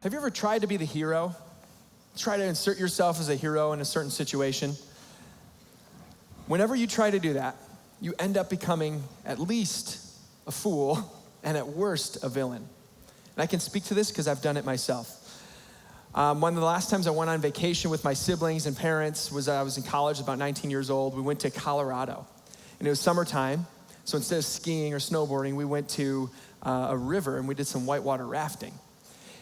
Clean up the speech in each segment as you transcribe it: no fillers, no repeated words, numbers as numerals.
Have you ever tried to be the hero? Try to insert yourself as a hero in a certain situation? Whenever you try to do that, you end up becoming at least a fool and at worst a villain. And I can speak to this because I've done it myself. One of the last times I went on vacation with my siblings and parents was I was in college, about 19 years old. We went to Colorado, and it was summertime. So instead of skiing or snowboarding, we went to a river and we did some whitewater rafting.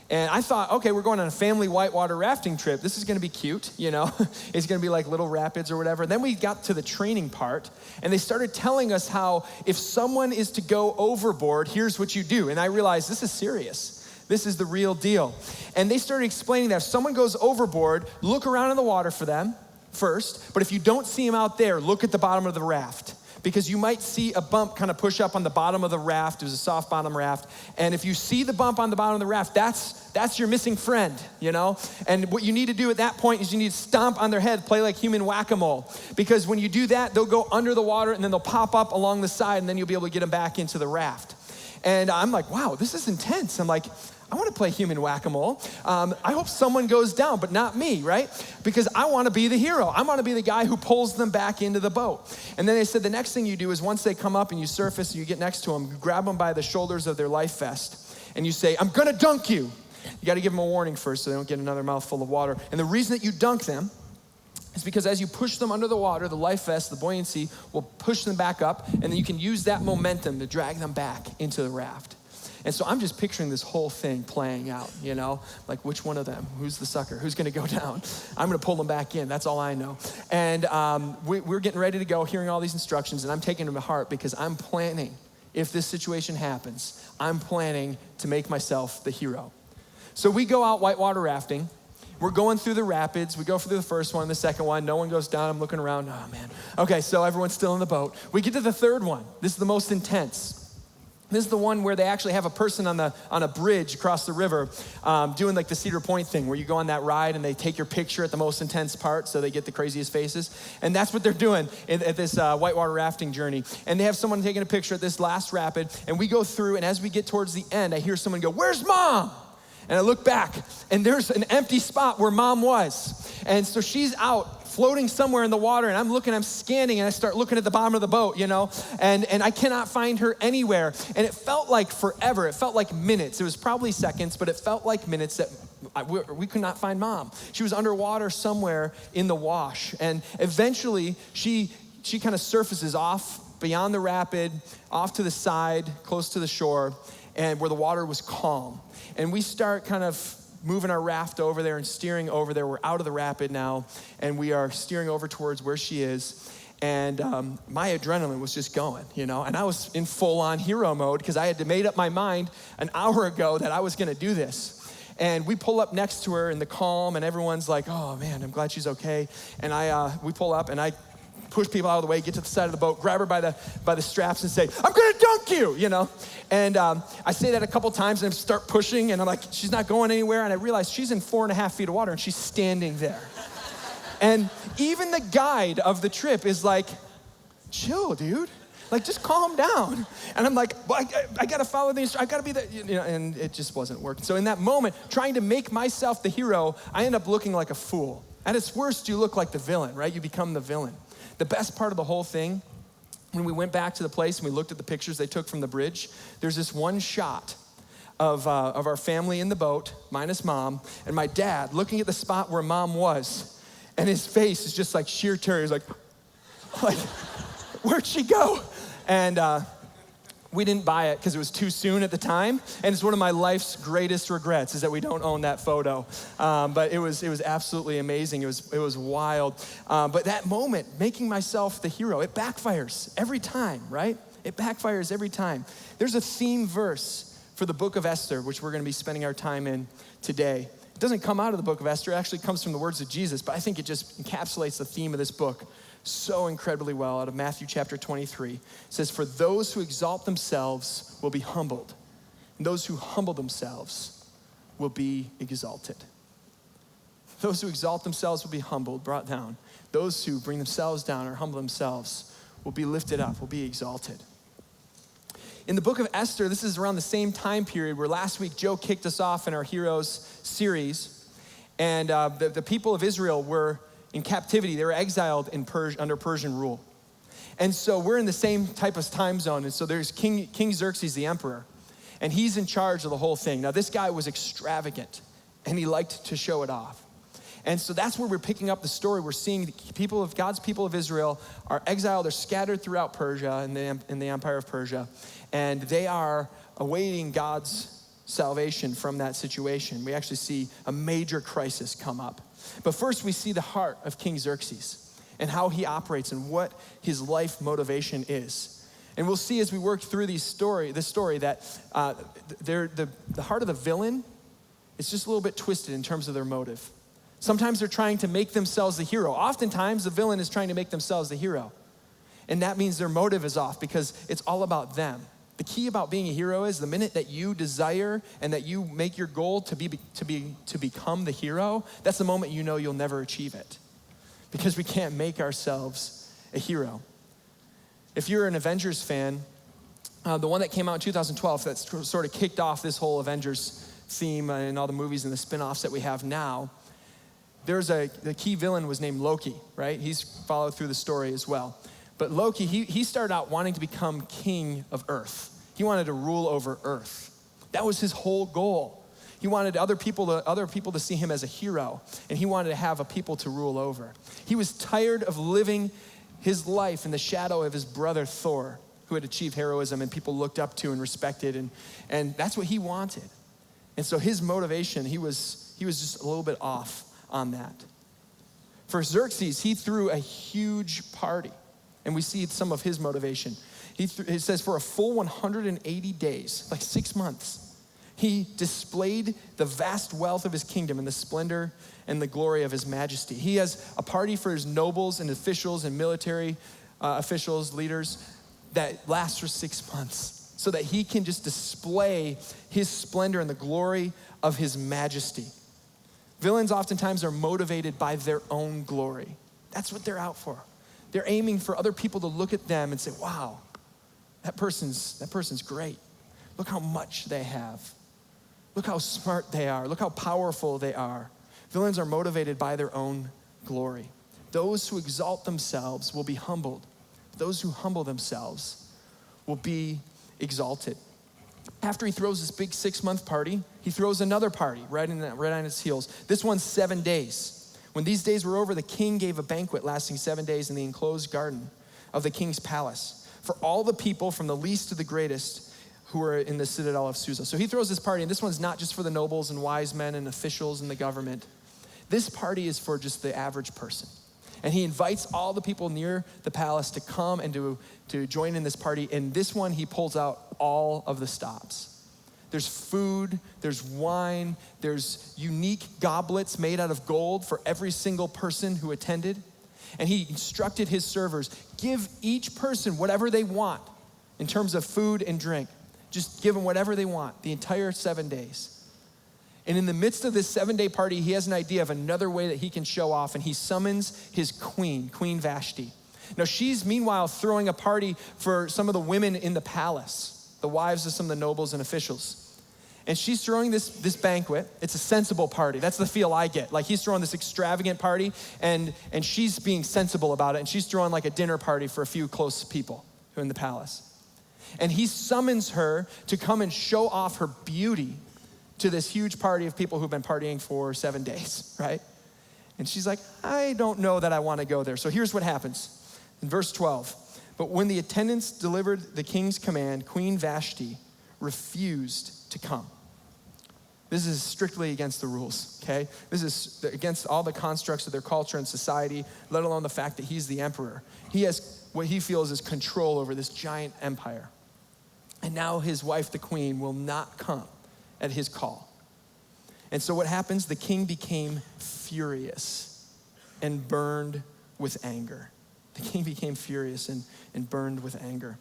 And I thought, okay, we're going on a family whitewater rafting trip. This is gonna be cute, you know? It's gonna be like little rapids or whatever. And then we got to the training part, and they started telling us how if someone is to go overboard, here's what you do. And I realized this is serious. This is the real deal. And they started explaining that if someone goes overboard, look around in the water for them first, but if you don't see them out there, look at the bottom of the raft. Because you might see a bump kind of push up on the bottom of the raft. It was a soft bottom raft. And if you see the bump on the bottom of the raft, that's your missing friend, you know? And what you need to do at that point is you need to stomp on their head, play like human whack-a-mole. Because when you do that, they'll go under the water and then they'll pop up along the side and then you'll be able to get them back into the raft. And I'm like, wow, this is intense. I'm like, I want to play human whack-a-mole. I hope someone goes down, but not me, right? Because I want to be the hero. I want to be the guy who pulls them back into the boat. And then they said the next thing you do is once they come up and you surface and you get next to them, you grab them by the shoulders of their life vest and you say, I'm going to dunk you. You got to give them a warning first so they don't get another mouthful of water. And the reason that you dunk them is because as you push them under the water, the life vest, the buoyancy will push them back up, and then you can use that momentum to drag them back into the raft. And so I'm just picturing this whole thing playing out, you know, like which one of them, who's the sucker, who's gonna go down? I'm gonna pull them back in, that's all I know. And we're getting ready to go, hearing all these instructions, and I'm taking them to heart because I'm planning, if this situation happens, I'm planning to make myself the hero. So we go out whitewater rafting. We're going through the rapids. We go through the first one, the second one. No one goes down. I'm looking around. Oh, man. Okay, so everyone's still in the boat. We get to the third one. This is the most intense. This is the one where they actually have a person on a bridge across the river doing like the Cedar Point thing where you go on that ride and they take your picture at the most intense part so they get the craziest faces. And that's what they're doing at this whitewater rafting journey. And they have someone taking a picture at this last rapid, and we go through, and as we get towards the end, I hear someone go, "Where's Mom?" And I look back, and there's an empty spot where Mom was. And so she's out floating somewhere in the water, and I'm scanning, and I start looking at the bottom of the boat, you know, and I cannot find her anywhere. And it felt like forever. It felt like minutes. It was probably seconds, but it felt like minutes that we could not find Mom. She was underwater somewhere in the wash. And eventually, she kind of surfaces off beyond the rapid, off to the side, close to the shore, and where the water was calm. And we start kind of moving our raft over there and steering over there. We're out of the rapid now, and we are steering over towards where she is. And my adrenaline was just going, you know, and I was in full-on hero mode because I had made up my mind an hour ago that I was going to do this. And we pull up next to her in the calm, and everyone's like, "Oh man, I'm glad she's okay." And we pull up, and I push people out of the way, get to the side of the boat, grab her by the straps and say, "I'm gonna dunk you," you know? And I say that a couple times and I start pushing, and I'm like, she's not going anywhere. And I realize she's in 4.5 feet of water and she's standing there. And even the guide of the trip is like, "Chill, dude. Like, just calm down." And I'm like, "Well, I gotta follow the instructions. I gotta be the," you know, and it just wasn't working. So in that moment, trying to make myself the hero, I end up looking like a fool. At its worst, you look like the villain, right? You become the villain. The best part of the whole thing, when we went back to the place and we looked at the pictures they took from the bridge, there's this one shot of our family in the boat, minus Mom, and my dad looking at the spot where Mom was, and his face is just like sheer terror. He's like, "Where'd she go?" And we didn't buy it because it was too soon at the time, and it's one of my life's greatest regrets is that we don't own that photo. But it was absolutely amazing. It was wild. But that moment, making myself the hero, it backfires every time, right? It backfires every time. There's a theme verse for the book of Esther, which we're going to be spending our time in today. It doesn't come out of the book of Esther. It actually comes from the words of Jesus, but I think it just encapsulates the theme of this book so incredibly well, out of Matthew chapter 23. It says, "For those who exalt themselves will be humbled, and those who humble themselves will be exalted." Those who exalt themselves will be humbled, brought down. Those who bring themselves down or humble themselves will be lifted up, will be exalted. In the book of Esther, this is around the same time period where last week Joe kicked us off in our Heroes series. And the people of Israel were in captivity. They were exiled under Persian rule. And so we're in the same type of time zone. And so there's King Xerxes, the emperor, and he's in charge of the whole thing. Now, this guy was extravagant, and he liked to show it off. And so that's where we're picking up the story. We're seeing God's people of Israel are exiled. They're scattered throughout Persia, in the empire of Persia, and they are awaiting God's salvation from that situation. We actually see a major crisis come up. But first, we see the heart of King Xerxes and how he operates and what his life motivation is. And we'll see as we work through this story that the heart of the villain is just a little bit twisted in terms of their motive. Sometimes they're trying to make themselves the hero. Oftentimes, the villain is trying to make themselves the hero. And that means their motive is off because it's all about them. The key about being a hero is the minute that you desire and that you make your goal to become the hero, that's the moment you know you'll never achieve it. Because we can't make ourselves a hero. If you're an Avengers fan, the one that came out in 2012 that sort of kicked off this whole Avengers theme and all the movies and the spin-offs that we have now, the key villain was named Loki, right? He's followed through the story as well. But Loki, he started out wanting to become king of Earth. He wanted to rule over Earth. That was his whole goal. He wanted other people to see him as a hero, and he wanted to have a people to rule over. He was tired of living his life in the shadow of his brother Thor, who had achieved heroism and people looked up to and respected, and that's what he wanted. And so his motivation, he was just a little bit off on that. For Xerxes, he threw a huge party, and we see some of his motivation. It says for a full 180 days, like 6 months, he displayed the vast wealth of his kingdom and the splendor and the glory of his majesty. He has a party for his nobles and officials and military officials, leaders, that lasts for 6 months so that he can just display his splendor and the glory of his majesty. Villains oftentimes are motivated by their own glory. That's what they're out for. They're aiming for other people to look at them and say, wow, that person's great. Look how much they have. Look how smart they are. Look how powerful they are. Villains are motivated by their own glory. Those who exalt themselves will be humbled. Those who humble themselves will be exalted. After he throws this big 6-month party, he throws another party right on its heels. This one's 7 days. When these days were over, the king gave a banquet lasting 7 days in the enclosed garden of the king's palace for all the people from the least to the greatest who were in the citadel of Susa. So he throws this party, and this one's not just for the nobles and wise men and officials in the government. This party is for just the average person. And he invites all the people near the palace to come and to join in this party. And this one, he pulls out all of the stops. There's food, there's wine, there's unique goblets made out of gold for every single person who attended. And he instructed his servers, give each person whatever they want in terms of food and drink. Just give them whatever they want the entire 7 days. And in the midst of this 7-day party, he has an idea of another way that he can show off, and he summons his queen, Queen Vashti. Now, she's meanwhile throwing a party for some of the women in the palace, the wives of some of the nobles and officials. And she's throwing this banquet. It's a sensible party. That's the feel I get. Like he's throwing this extravagant party, and she's being sensible about it, and she's throwing like a dinner party for a few close people who are in the palace. And he summons her to come and show off her beauty to this huge party of people who've been partying for 7 days, right? And she's like, I don't know that I want to go there. So here's what happens. In verse 12, but when the attendants delivered the king's command, Queen Vashti refused to come. This is strictly against the rules, okay? This is against all the constructs of their culture and society, let alone the fact that he's the emperor. He has what he feels is control over this giant empire. And now his wife, the queen, will not come at his call. And so what happens? The king became furious and burned with anger. The king became furious and burned with anger.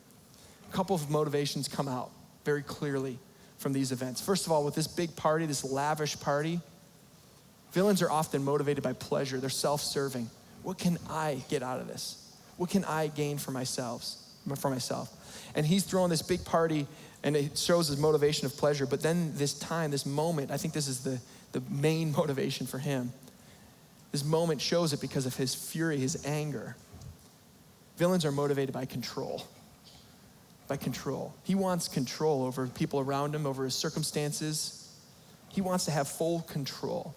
A couple of motivations come out very clearly from these events. First of all, with this big party, this lavish party, villains are often motivated by pleasure. They're self-serving. What can I get out of this? What can I gain for myself? for myself. And he's throwing this big party, and it shows his motivation of pleasure. But then this moment, I think this is the main motivation for him. This moment shows it because of his fury, his anger. Villains are motivated by control. By control. He wants control over people around him, over his circumstances. He wants to have full control.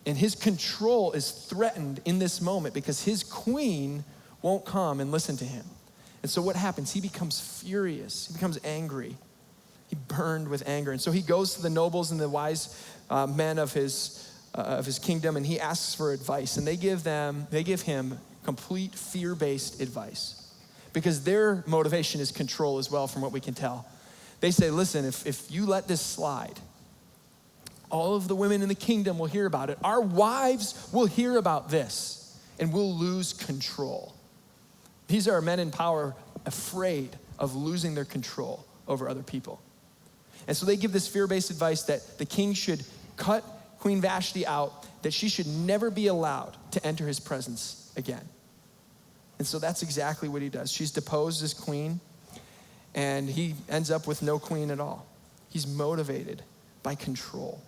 And his control is threatened in this moment because his queen won't come and listen to him. And so what happens? He becomes furious. He becomes angry. He burned with anger. And so he goes to the nobles and the wise men of his kingdom, and he asks for advice. And they give him complete fear-based advice because their motivation is control as well, from what we can tell. They say, listen, if you let this slide, all of the women in the kingdom will hear about it. Our wives will hear about this, and we'll lose control. These are men in power afraid of losing their control over other people. And so they give this fear-based advice that the king should cut Queen Vashti out, that she should never be allowed to enter his presence again. And so that's exactly what he does. She's deposed as queen, and he ends up with no queen at all. He's motivated by control.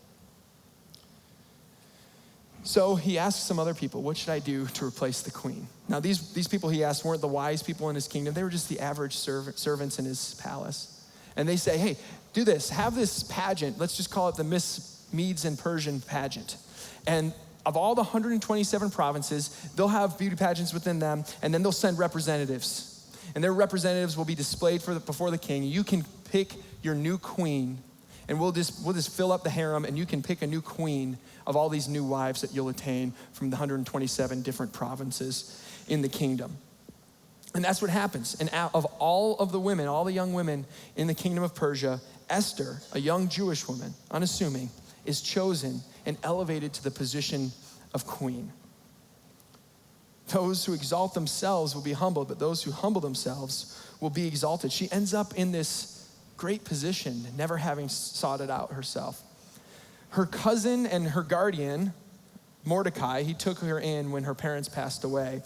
So he asks some other people, what should I do to replace the queen? Now these people he asked weren't the wise people in his kingdom. They were just the average servants in his palace. And they say, hey, do this, have this pageant. Let's just call it the Miss Medes and Persian pageant. And of all the 127 provinces, they'll have beauty pageants within them, and then they'll send representatives. And their representatives will be displayed before the king. You can pick your new queen, and we'll just fill up the harem, and you can pick a new queen of all these new wives that you'll attain from the 127 different provinces in the kingdom. And that's what happens. And out of all of the women, all the young women in the kingdom of Persia, Esther, a young Jewish woman, unassuming, is chosen and elevated to the position of queen. Those who exalt themselves will be humbled, but those who humble themselves will be exalted. She ends up in this great position, never having sought it out herself. Her cousin and her guardian, Mordecai, he took her in when her parents passed away.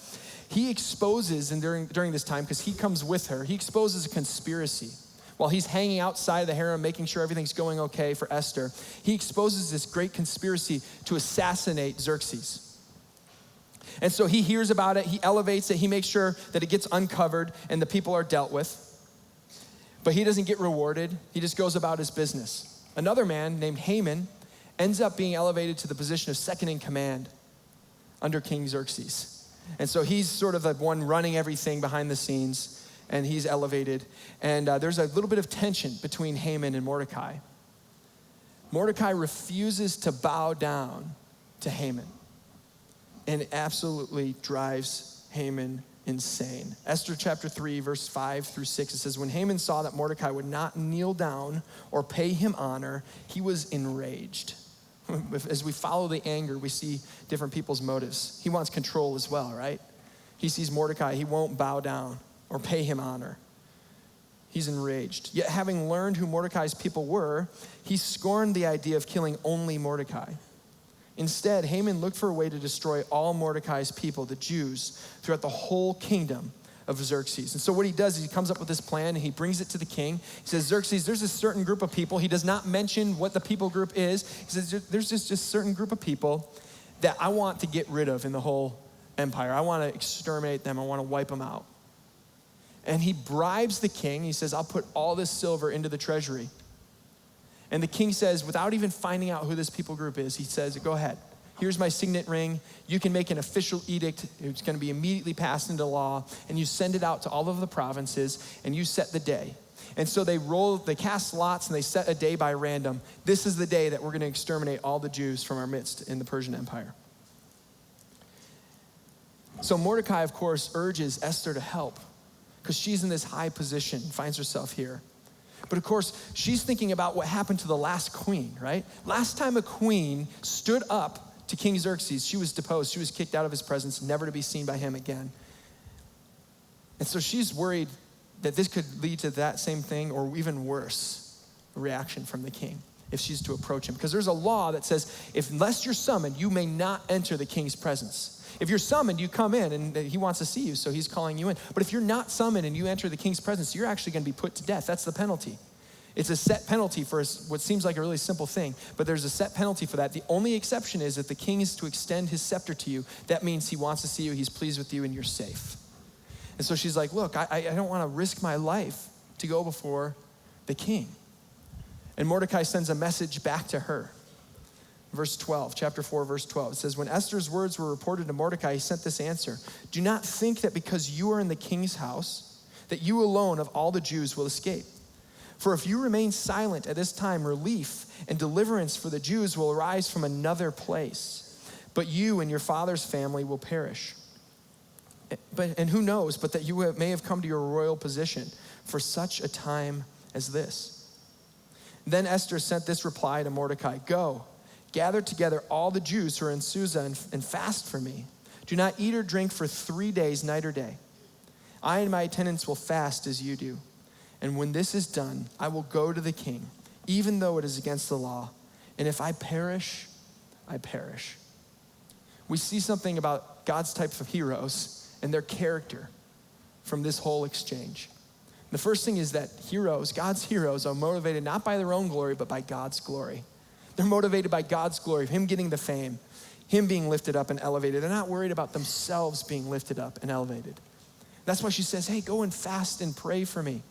He exposes, and during this time, because he comes with her, he exposes a conspiracy. While he's hanging outside the harem, making sure everything's going okay for Esther, he exposes this great conspiracy to assassinate Xerxes. And so he hears about it, he elevates it, he makes sure that it gets uncovered and the people are dealt with. But he doesn't get rewarded, he just goes about his business. Another man named Haman ends up being elevated to the position of second in command under King Xerxes. And so he's sort of the one running everything behind the scenes, and he's elevated. And there's a little bit of tension between Haman and Mordecai. Mordecai refuses to bow down to Haman, and it absolutely drives Haman insane. Esther chapter 3, verse 5 through 6, it says, when Haman saw that Mordecai would not kneel down or pay him honor, he was enraged. As we follow the anger, we see different people's motives. He wants control as well, right? He sees Mordecai, he won't bow down or pay him honor. He's enraged. Yet having learned who Mordecai's people were, he scorned the idea of killing only Mordecai. Instead, Haman looked for a way to destroy all Mordecai's people, the Jews, throughout the whole kingdom of Xerxes. And so what he does is he comes up with this plan and he brings it to the king. He says, Xerxes, there's a certain group of people. He does not mention what the people group is. He says, there's just a certain group of people that I want to get rid of in the whole empire. I want to exterminate them. I want to wipe them out. And he bribes the king. He says, I'll put all this silver into the treasury. And the king says, without even finding out who this people group is, he says, go ahead. Here's my signet ring. You can make an official edict. It's going to be immediately passed into law. And you send it out to all of the provinces and you set the day. And so they cast lots and they set a day by random. This is the day that we're going to exterminate all the Jews from our midst in the Persian Empire. So Mordecai, of course, urges Esther to help because she's in this high position, finds herself here. But of course, she's thinking about what happened to the last queen, right? Last time a queen stood up to King Xerxes, she was deposed. She was kicked out of his presence, never to be seen by him again. And so she's worried that this could lead to that same thing or even worse, a reaction from the king if she's to approach him. Because there's a law that says, unless you're summoned, you may not enter the king's presence. If you're summoned, you come in, and he wants to see you, so he's calling you in. But if you're not summoned and you enter the king's presence, you're actually going to be put to death. That's the penalty. It's a set penalty for what seems like a really simple thing, but there's a set penalty for that. The only exception is that the king is to extend his scepter to you. That means he wants to see you, he's pleased with you, and you're safe. And so she's like, look, I don't want to risk my life to go before the king. And Mordecai sends a message back to her. Verse 12, chapter 4, verse 12. It says, when Esther's words were reported to Mordecai, he sent this answer. Do not think that because you are in the king's house, that you alone of all the Jews will escape. For if you remain silent at this time, relief and deliverance for the Jews will arise from another place. But you and your father's family will perish. And who knows, but that you may have come to your royal position for such a time as this. Then Esther sent this reply to Mordecai, go, gather together all the Jews who are in Susa and fast for me. Do not eat or drink for 3 days, night or day. I and my attendants will fast as you do. And when this is done, I will go to the king, even though it is against the law. And if I perish, I perish. We see something about God's type of heroes and their character from this whole exchange. The first thing is that heroes, God's heroes, are motivated not by their own glory, but by God's glory. They're motivated by God's glory, him getting the fame, him being lifted up and elevated. They're not worried about themselves being lifted up and elevated. That's why she says, hey, go and fast and pray for me.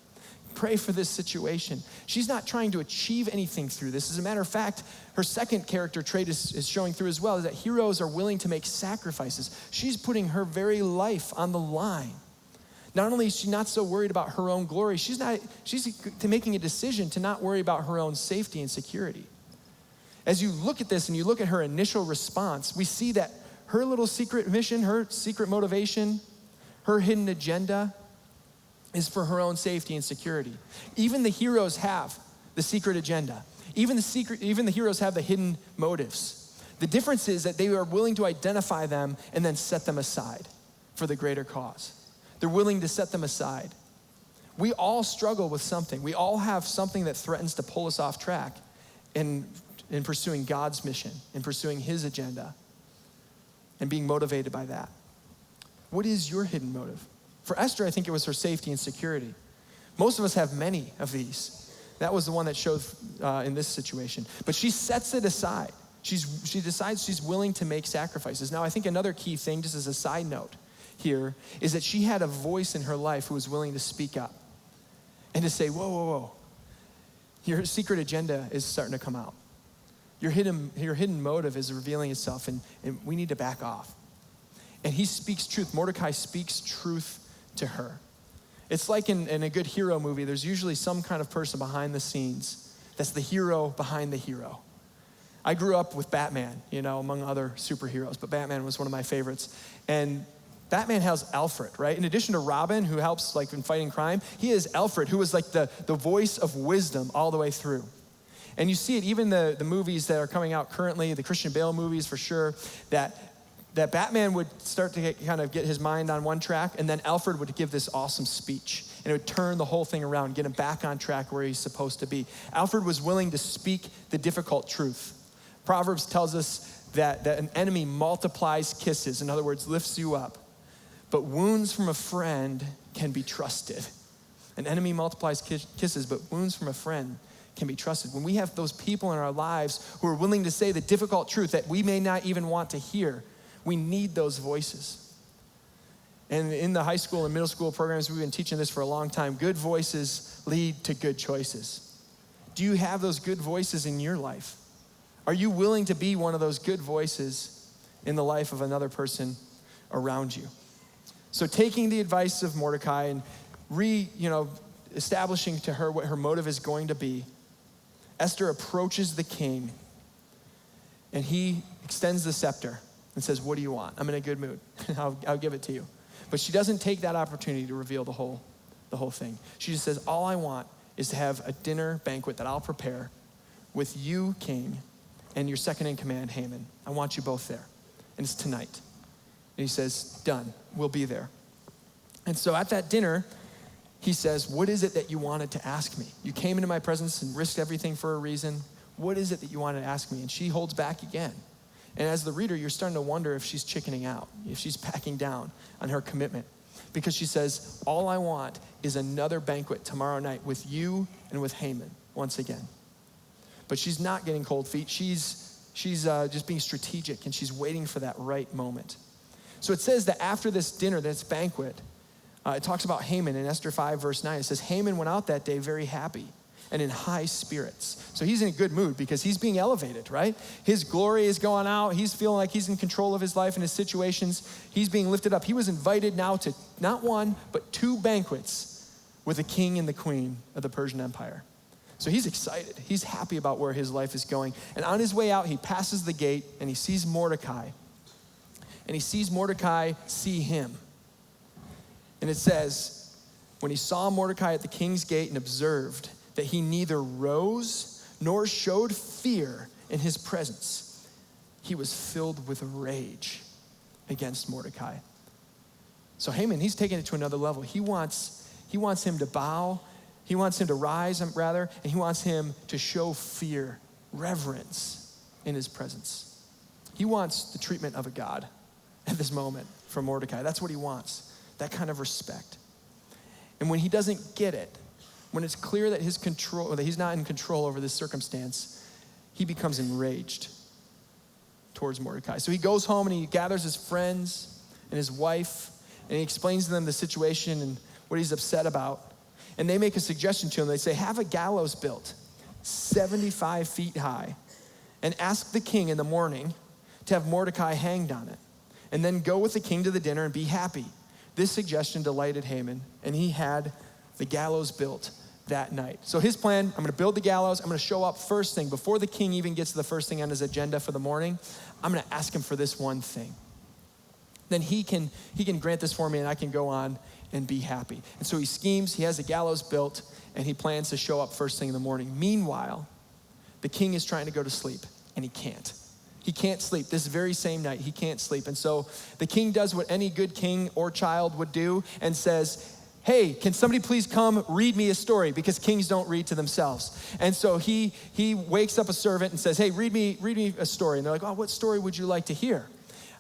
Pray for this situation. She's not trying to achieve anything through this. As a matter of fact, her second character trait is showing through as well, is that heroes are willing to make sacrifices. She's putting her very life on the line. Not only is she not so worried about her own glory, she's making a decision to not worry about her own safety and security. As you look at this and you look at her initial response, we see that her little secret mission, her secret motivation, her hidden agenda is for her own safety and security. Even the heroes have the secret agenda. Even the heroes have the hidden motives. The difference is that they are willing to identify them and then set them aside for the greater cause. They're willing to set them aside. We all struggle with something. We all have something that threatens to pull us off track in pursuing God's mission, in pursuing his agenda, and being motivated by that. What is your hidden motive? For Esther, I think it was her safety and security. Most of us have many of these. That was the one that showed in this situation. But she sets it aside. She decides she's willing to make sacrifices. Now, I think another key thing, just as a side note here, is that she had a voice in her life who was willing to speak up and to say, whoa. Your secret agenda is starting to come out. Your hidden motive is revealing itself, and we need to back off. And he speaks truth. Mordecai speaks truth to her. It's like in a good hero movie, there's usually some kind of person behind the scenes that's the hero behind the hero. I grew up with Batman, among other superheroes, but Batman was one of my favorites. And Batman has Alfred, right? In addition to Robin, who helps in fighting crime, he has Alfred, who is like the voice of wisdom all the way through. And you see it even the movies that are coming out currently, the Christian Bale movies for sure, that Batman would start to get his mind on one track, and then Alfred would give this awesome speech, and it would turn the whole thing around, get him back on track where he's supposed to be. Alfred was willing to speak the difficult truth. Proverbs tells us that an enemy multiplies kisses, in other words, lifts you up, but wounds from a friend can be trusted. An enemy multiplies kisses, but wounds from a friend can be trusted. When we have those people in our lives who are willing to say the difficult truth that we may not even want to hear, we need those voices. And in the high school and middle school programs, we've been teaching this for a long time. Good voices lead to good choices. Do you have those good voices in your life? Are you willing to be one of those good voices in the life of another person around you? So taking the advice of Mordecai and establishing to her what her motive is going to be, Esther approaches the king, and he extends the scepter and says, what do you want? I'm in a good mood. I'll give it to you. But she doesn't take that opportunity to reveal the whole thing. She just says, all I want is to have a dinner banquet that I'll prepare with you, king, and your second in command, Haman. I want you both there. And it's tonight. And he says, done, we'll be there. And so at that dinner, he says, what is it that you wanted to ask me? You came into my presence and risked everything for a reason. What is it that you wanted to ask me? And she holds back again. And as the reader, you're starting to wonder if she's chickening out, if she's backing down on her commitment. Because she says, all I want is another banquet tomorrow night with you and with Haman once again. But she's not getting cold feet. She's just being strategic, and she's waiting for that right moment. So it says that after this dinner, this banquet, it talks about Haman in Esther 5, verse 9. It says, Haman went out that day very happy and in high spirits. So he's in a good mood because he's being elevated, right? His glory is going out. He's feeling like he's in control of his life and his situations. He's being lifted up. He was invited now to not one, but 2 banquets with the king and the queen of the Persian Empire. So he's excited. He's happy about where his life is going. And on his way out, he passes the gate and he sees Mordecai. And he sees Mordecai see him. And it says, when he saw Mordecai at the king's gate and observed that he neither rose nor showed fear in his presence, he was filled with rage against Mordecai. So Haman, he's taking it to another level. He wants him to bow, he wants him to rise, and he wants him to show fear, reverence in his presence. He wants the treatment of a god at this moment from Mordecai. That's what he wants, that kind of respect. And when he doesn't get it, when it's clear that that he's not in control over this circumstance, he becomes enraged towards Mordecai. So he goes home and he gathers his friends and his wife, and he explains to them the situation and what he's upset about. And they make a suggestion to him. They say, have a gallows built 75 feet high and ask the king in the morning to have Mordecai hanged on it. And then go with the king to the dinner and be happy. This suggestion delighted Haman, and he had the gallows built that night. So his plan, I'm gonna build the gallows, I'm gonna show up first thing, before the king even gets to the first thing on his agenda for the morning, I'm gonna ask him for this one thing. Then he can grant this for me and I can go on and be happy. And so he schemes, he has the gallows built, and he plans to show up first thing in the morning. Meanwhile, the king is trying to go to sleep, and he can't. He can't sleep. This very same night, he can't sleep. And so the king does what any good king or child would do and says, hey, can somebody please come read me a story? Because kings don't read to themselves. And so he wakes up a servant and says, hey, read me a story. And they're like, oh, what story would you like to hear?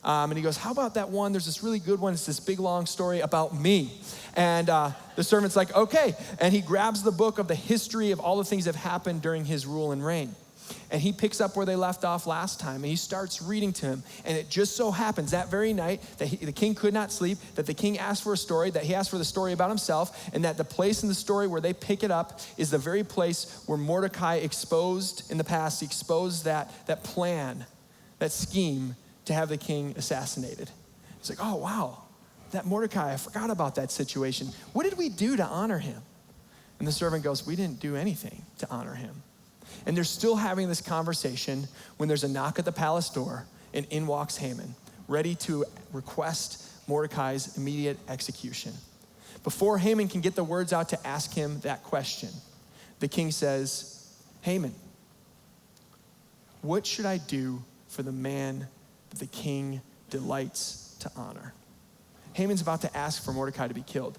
And he goes, how about that one? There's this really good one. It's this big, long story about me. And the servant's like, okay. And he grabs the book of the history of all the things that have happened during his rule and reign. And he picks up where they left off last time, and he starts reading to him. And it just so happens that very night that the king could not sleep, that the king asked for a story, that he asked for the story about himself, and that the place in the story where they pick it up is the very place where Mordecai exposed in the past, he exposed that plan, that scheme to have the king assassinated. He's like, oh, wow, that Mordecai, I forgot about that situation. What did we do to honor him? And the servant goes, we didn't do anything to honor him. And they're still having this conversation when there's a knock at the palace door, and in walks Haman, ready to request Mordecai's immediate execution. Before Haman can get the words out to ask him that question, the king says, Haman, what should I do for the man that the king delights to honor? Haman's about to ask for Mordecai to be killed.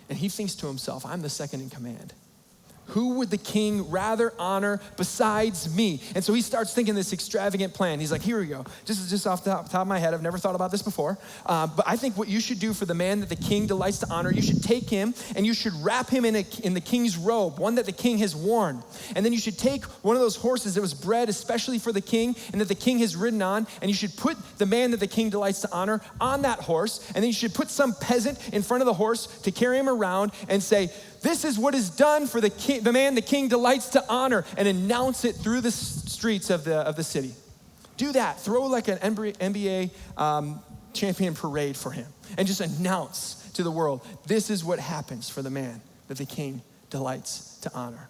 And he thinks to himself, I'm the second in command. Who would the king rather honor besides me? And so he starts thinking this extravagant plan. He's like, here we go. Just off the top of my head, I've never thought about this before. But I think what you should do for the man that the king delights to honor, you should take him and you should wrap him in the king's robe, one that the king has worn. And then you should take one of those horses that was bred especially for the king and that the king has ridden on, and you should put the man that the king delights to honor on that horse. And then you should put some peasant in front of the horse to carry him around and say, this is what is done for the king, the man the king delights to honor, and announce it through the streets of the city. Do that. Throw like an NBA champion parade for him and just announce to the world, this is what happens for the man that the king delights to honor.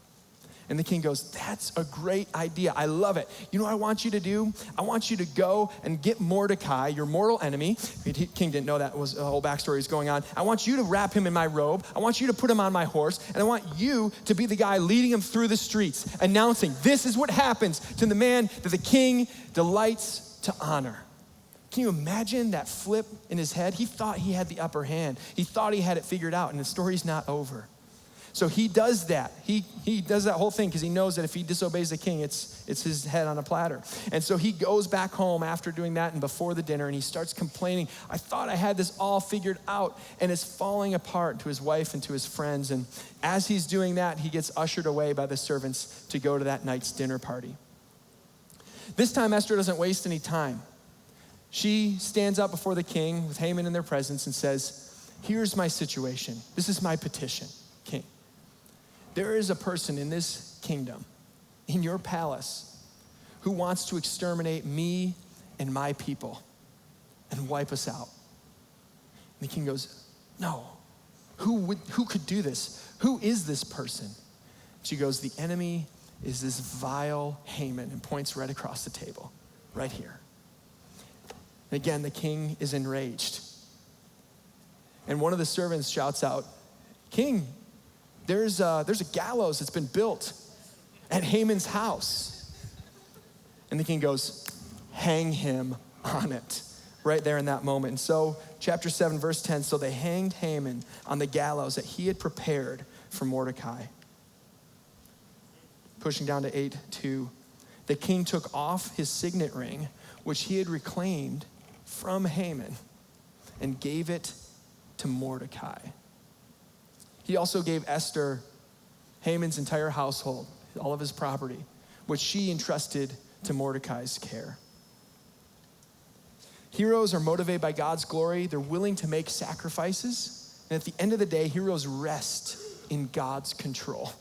And the king goes, that's a great idea. I love it. You know what I want you to do? I want you to go and get Mordecai, your mortal enemy. The king didn't know that was a whole backstory was going on. I want you to wrap him in my robe. I want you to put him on my horse. And I want you to be the guy leading him through the streets, announcing this is what happens to the man that the king delights to honor. Can you imagine that flip in his head? He thought he had the upper hand. He thought he had it figured out, and the story's not over. So he does that. He does that whole thing because he knows that if he disobeys the king, it's his head on a platter. And so he goes back home after doing that and before the dinner, and he starts complaining, I thought I had this all figured out, and it's falling apart to his wife and to his friends. And as he's doing that, he gets ushered away by the servants to go to that night's dinner party. This time, Esther doesn't waste any time. She stands up before the king with Haman in their presence and says, here's my situation. This is my petition, king. There is a person in this kingdom, in your palace, who wants to exterminate me and my people and wipe us out. And the king goes, no, who could do this? Who is this person? She goes, the enemy is this vile Haman, and points right across the table, right here. And again, the king is enraged. And one of the servants shouts out, King, there's a gallows that's been built at Haman's house. And the king goes, hang him on it, right there in that moment. And so, chapter 7, verse 10, so they hanged Haman on the gallows that he had prepared for Mordecai. Pushing down to 8:2, the king took off his signet ring, which he had reclaimed from Haman, and gave it to Mordecai. He also gave Esther Haman's entire household, all of his property, which she entrusted to Mordecai's care. Heroes are motivated by God's glory. They're willing to make sacrifices. And at the end of the day, heroes rest in God's control.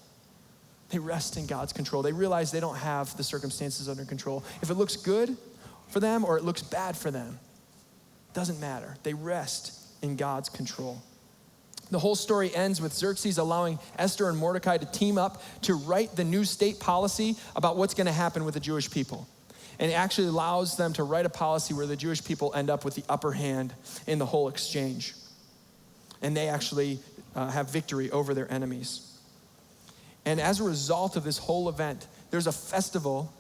They rest in God's control. They realize they don't have the circumstances under control. If it looks good for them or it looks bad for them, doesn't matter. They rest in God's control. The whole story ends with Xerxes allowing Esther and Mordecai to team up to write the new state policy about what's going to happen with the Jewish people. And it actually allows them to write a policy where the Jewish people end up with the upper hand in the whole exchange. And they actually have victory over their enemies. And as a result of this whole event, there's a festival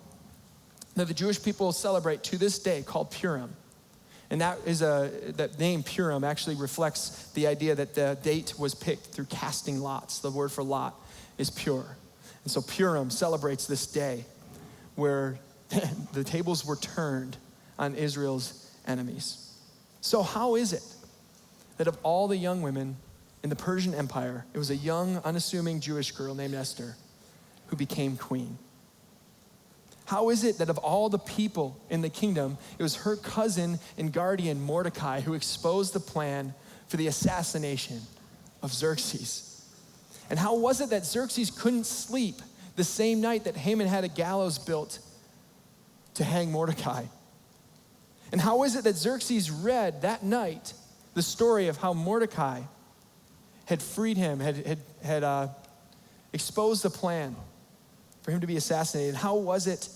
that the Jewish people celebrate to this day called Purim. And that name Purim actually reflects the idea that the date was picked through casting lots. The word for lot is pure. And so Purim celebrates this day where the tables were turned on Israel's enemies. So how is it that of all the young women in the Persian Empire, it was a young, unassuming Jewish girl named Esther who became queen? How is it that of all the people in the kingdom, it was her cousin and guardian Mordecai who exposed the plan for the assassination of Xerxes? And how was it that Xerxes couldn't sleep the same night that Haman had a gallows built to hang Mordecai? And how is it that Xerxes read that night the story of how Mordecai had freed him, had exposed the plan for him to be assassinated? How was it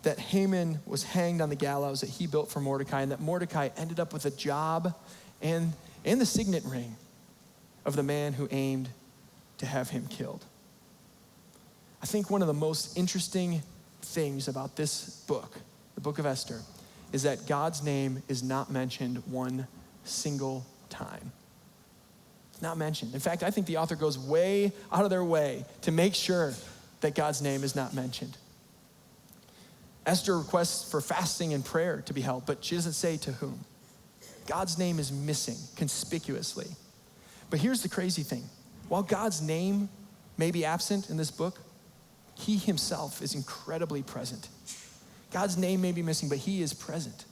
that Haman was hanged on the gallows that he built for Mordecai, and that Mordecai ended up with a job and the signet ring of the man who aimed to have him killed? I think one of the most interesting things about this book, the book of Esther, is that God's name is not mentioned one single time. Not mentioned. In fact, I think the author goes way out of their way to make sure that God's name is not mentioned. Esther requests for fasting and prayer to be held, but she doesn't say to whom. God's name is missing conspicuously. But here's the crazy thing. While God's name may be absent in this book, he himself is incredibly present. God's name may be missing, but he is present.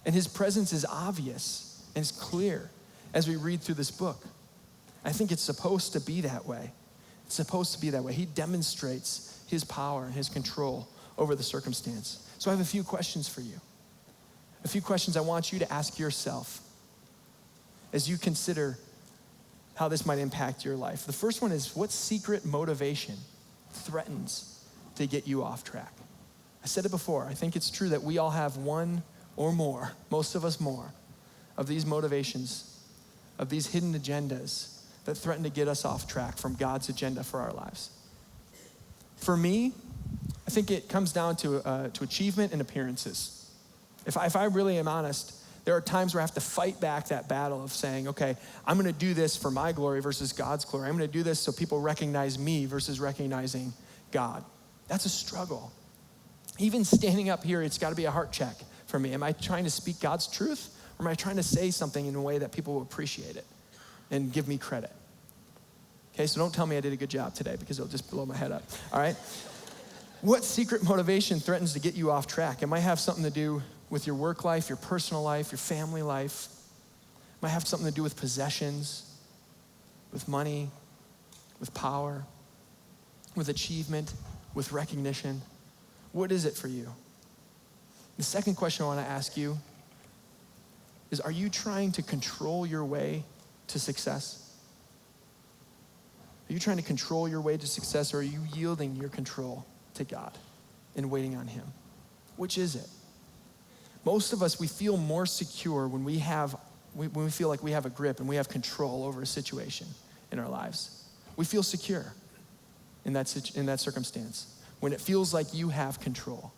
And his presence is obvious and it's clear as we read through this book. I think it's supposed to be that way. It's supposed to be that way. He demonstrates his power and his control over the circumstance. So I have a few questions for you. A few questions I want you to ask yourself as you consider how this might impact your life. The first one is, what secret motivation threatens to get you off track? I said it before. I think it's true that we all have one or more, most of us more, of these motivations, of these hidden agendas that threaten to get us off track from God's agenda for our lives. For me, I think it comes down to achievement and appearances. If I really am honest, There are times where I have to fight back that battle of saying, okay, I'm gonna do this for my glory versus God's glory. I'm gonna do this so people recognize me versus recognizing God. That's a struggle. Even standing up here, it's gotta be a heart check for me. Am I trying to speak God's truth, or am I trying to say something in a way that people will appreciate it and give me credit? Okay, so don't tell me I did a good job today because it'll just blow my head up, all right? What secret motivation threatens to get you off track? It might have something to do with your work life, your personal life, your family life. It might have something to do with possessions, with money, with power, with achievement, with recognition. What is it for you? The second question I want to ask you is, are you trying to control your way to success? Are you trying to control your way to success, or are you yielding your control to God and waiting on him? Which is it? Most of us, we feel more secure when we feel like we have a grip and we have control over a situation in our lives. We feel secure in that circumstance, when it feels like you have control.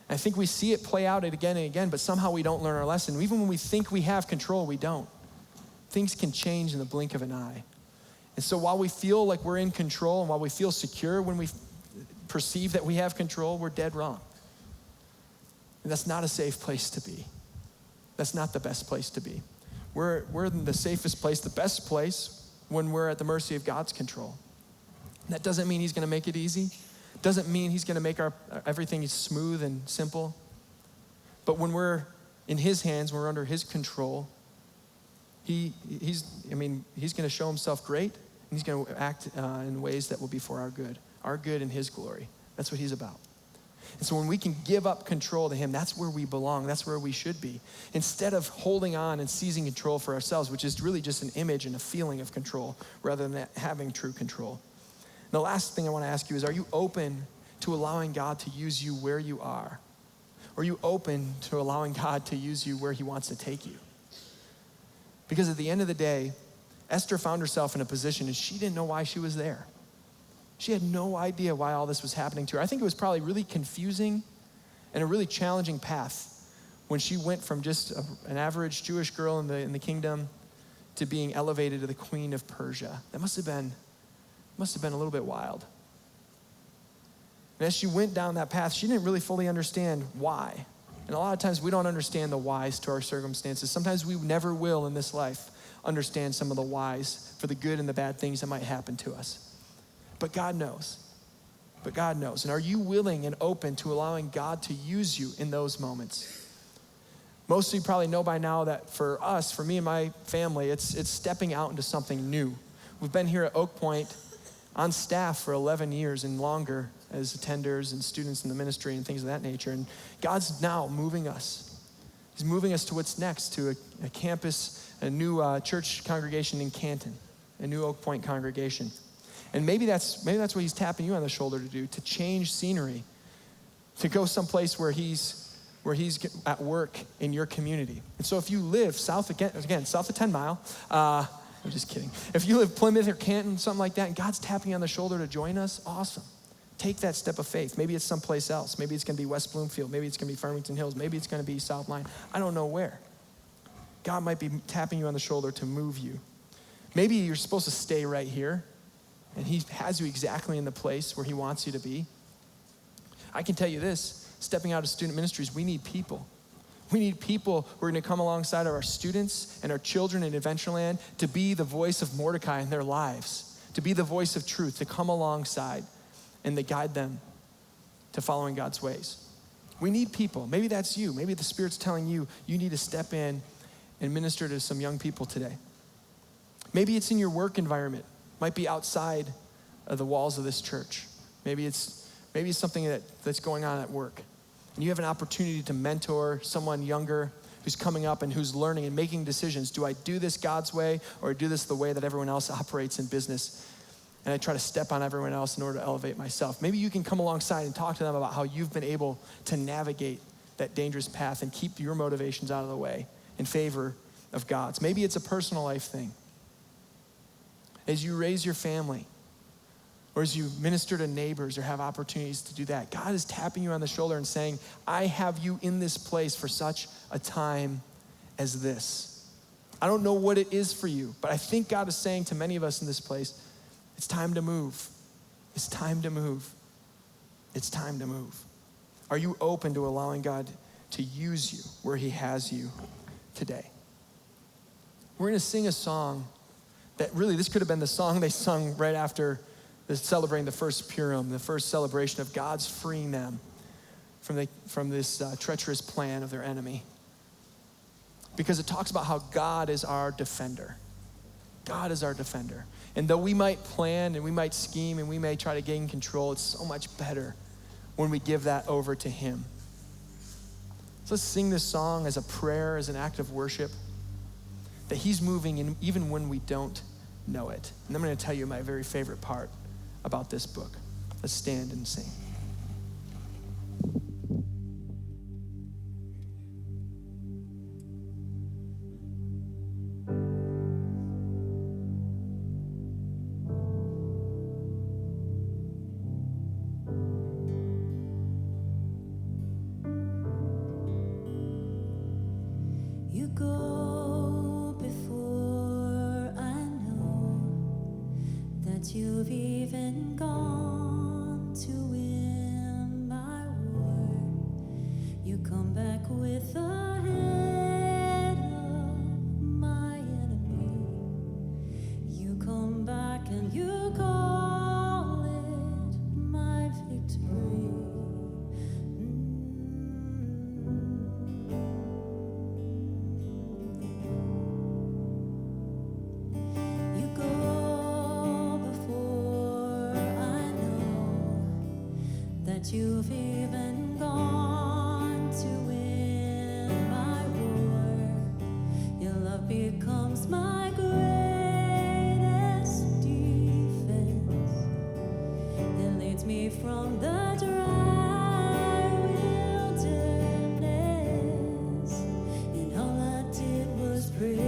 I think we see it play out again and again, but somehow we don't learn our lesson. Even when we think we have control, we don't. Things can change in the blink of an eye. And so while we feel like we're in control, and while we feel secure when we perceive that we have control, we're dead wrong. And that's not a safe place to be. That's not the best place to be. We're in the safest place, the best place, when we're at the mercy of God's control. That doesn't mean he's gonna make it easy. Doesn't mean he's gonna make everything smooth and simple. But when we're in his hands, when we're under his control, he's gonna show himself great, and he's gonna act in ways that will be for our good and his glory. That's what he's about. And so when we can give up control to him, that's where we belong, that's where we should be. Instead of holding on and seizing control for ourselves, which is really just an image and a feeling of control, rather than having true control. And the last thing I wanna ask you is, are you open to allowing God to use you where you are? Or are you open to allowing God to use you where he wants to take you? Because at the end of the day, Esther found herself in a position and she didn't know why she was there. She had no idea why all this was happening to her. I think it was probably really confusing and a really challenging path when she went from just an average Jewish girl in the kingdom to being elevated to the queen of Persia. That must have been a little bit wild. And as she went down that path, she didn't really fully understand why. And a lot of times we don't understand the whys to our circumstances. Sometimes we never will in this life understand some of the whys for the good and the bad things that might happen to us. But God knows. And are you willing and open to allowing God to use you in those moments? Most of you probably know by now that for us, for me and my family, it's stepping out into something new. We've been here at Oak Point on staff for 11 years and longer as attenders and students in the ministry and things of that nature. And God's now moving us. He's moving us to what's next, to a campus, a new church congregation in Canton, a new Oak Point congregation. And maybe that's what he's tapping you on the shoulder to do, to change scenery, to go someplace where he's at work in your community. And so if you live south of 10 Mile, I'm just kidding. If you live Plymouth or Canton, something like that, and God's tapping you on the shoulder to join us, awesome. Take that step of faith. Maybe it's someplace else. Maybe it's gonna be West Bloomfield. Maybe it's gonna be Farmington Hills. Maybe it's gonna be South Line. I don't know where. God might be tapping you on the shoulder to move you. Maybe you're supposed to stay right here, and he has you exactly in the place where he wants you to be. I can tell you this, stepping out of student ministries, we need people. We need people who are gonna come alongside of our students and our children in Adventureland to be the voice of Mordecai in their lives, to be the voice of truth, to come alongside and to guide them to following God's ways. We need people. Maybe that's you. Maybe the Spirit's telling you, you need to step in and minister to some young people today. Maybe it's in your work environment. Might be outside of the walls of this church. Maybe it's something that's going on at work. And you have an opportunity to mentor someone younger who's coming up and who's learning and making decisions. Do I do this God's way, or do this the way that everyone else operates in business? And I try to step on everyone else in order to elevate myself. Maybe you can come alongside and talk to them about how you've been able to navigate that dangerous path and keep your motivations out of the way in favor of God's. Maybe it's a personal life thing. As you raise your family, or as you minister to neighbors or have opportunities to do that, God is tapping you on the shoulder and saying, I have you in this place for such a time as this. I don't know what it is for you, but I think God is saying to many of us in this place, it's time to move. It's time to move. It's time to move. Are you open to allowing God to use you where he has you today? We're going to sing a song that really, this could have been the song they sung right after celebrating the first Purim, the first celebration of God's freeing them from this treacherous plan of their enemy. Because it talks about how God is our defender. God is our defender. And though we might plan and we might scheme and we may try to gain control, it's so much better when we give that over to him. So let's sing this song as a prayer, as an act of worship, that he's moving in even when we don't know it. And I'm going to tell you my very favorite part about this book. Let's stand and sing. You go before I know that you've even gone to win my war. You come back with the head of my enemy. You come back and you call it my victory. You go before I know that you've even gone to win my war. Your love becomes my greatest defense. It leads me from the dry wilderness, and all I did was praise.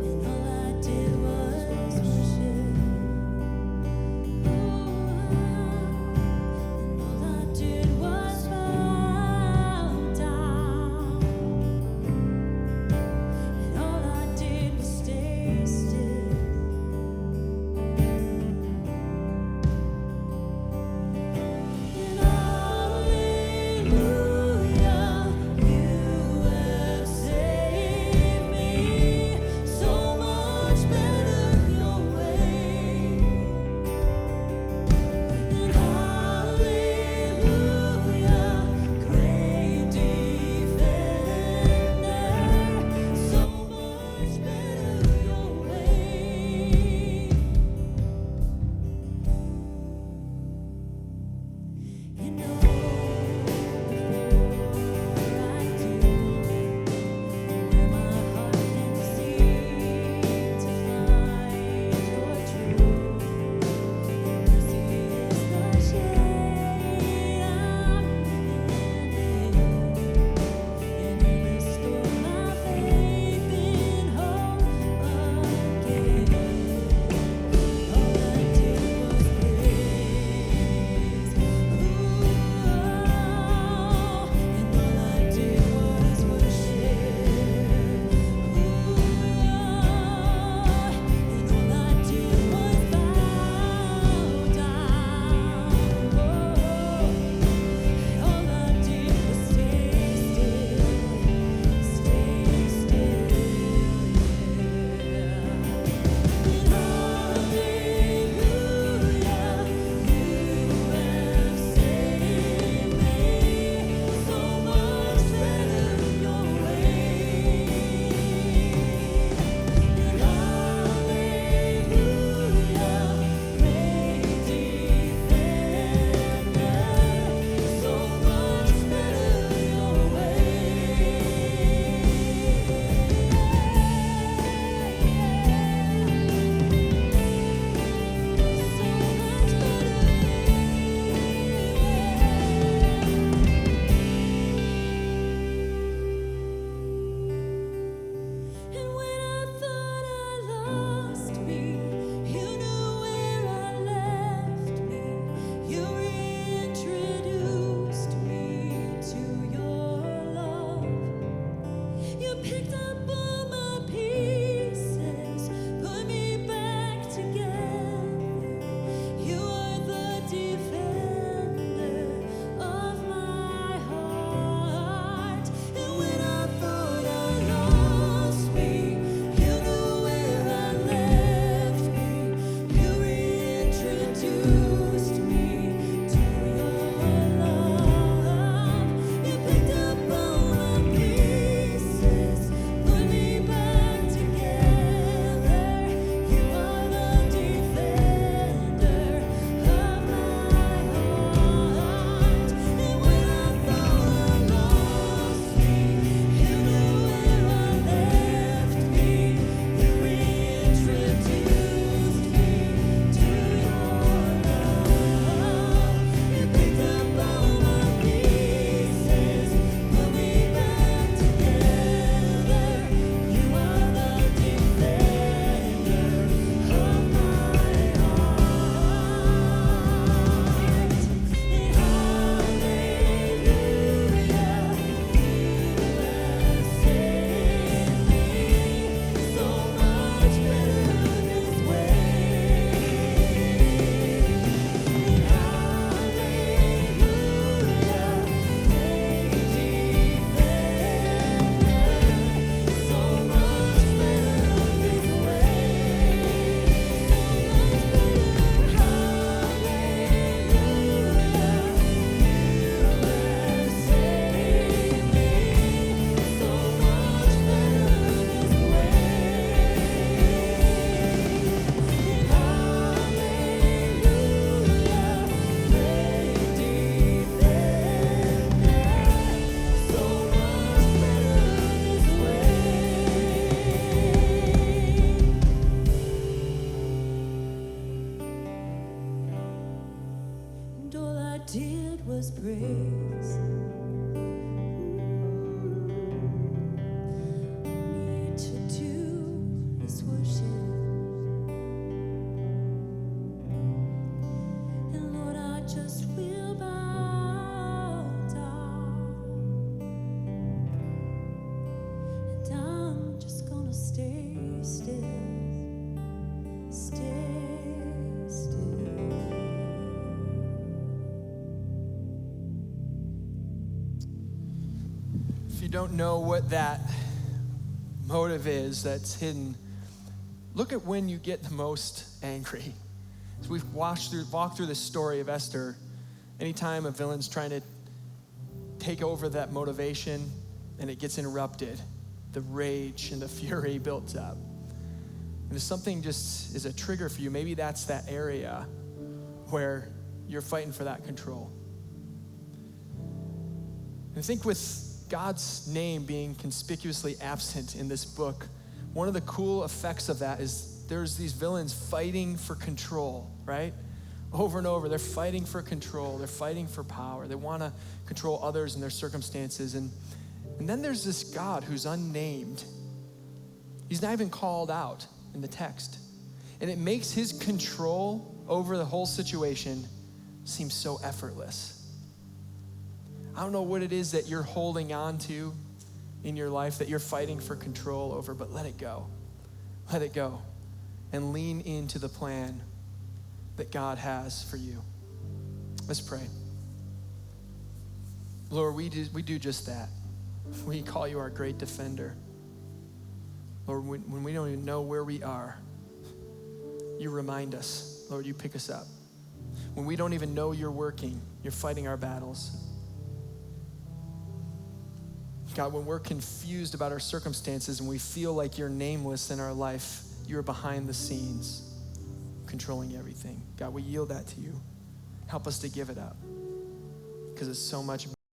And all I did was worship. I did was praise. All I need to do is worship. And Lord, I just will bow down. And I'm just gonna stay still. Stay still. If you don't know what that motive is that's hidden, look at when you get the most angry. As we've walked through this story of Esther, anytime a villain's trying to take over that motivation and it gets interrupted, the rage and the fury builds up. And if something just is a trigger for you, maybe that's that area where you're fighting for that control. And I think with God's name being conspicuously absent in this book, one of the cool effects of that is there's these villains fighting for control, right? Over and over, they're fighting for control. They're fighting for power. They want to control others and their circumstances. And then there's this God who's unnamed. He's not even called out in the text. And it makes his control over the whole situation seem so effortless. I don't know what it is that you're holding on to in your life that you're fighting for control over, but let it go. Let it go. And lean into the plan that God has for you. Let's pray. Lord, we do just that. We call you our great defender. Lord, when we don't even know where we are, you remind us. Lord, you pick us up. When we don't even know you're working, you're fighting our battles. God, when we're confused about our circumstances and we feel like you're nameless in our life, you're behind the scenes, controlling everything. God, we yield that to you. Help us to give it up because it's so much better.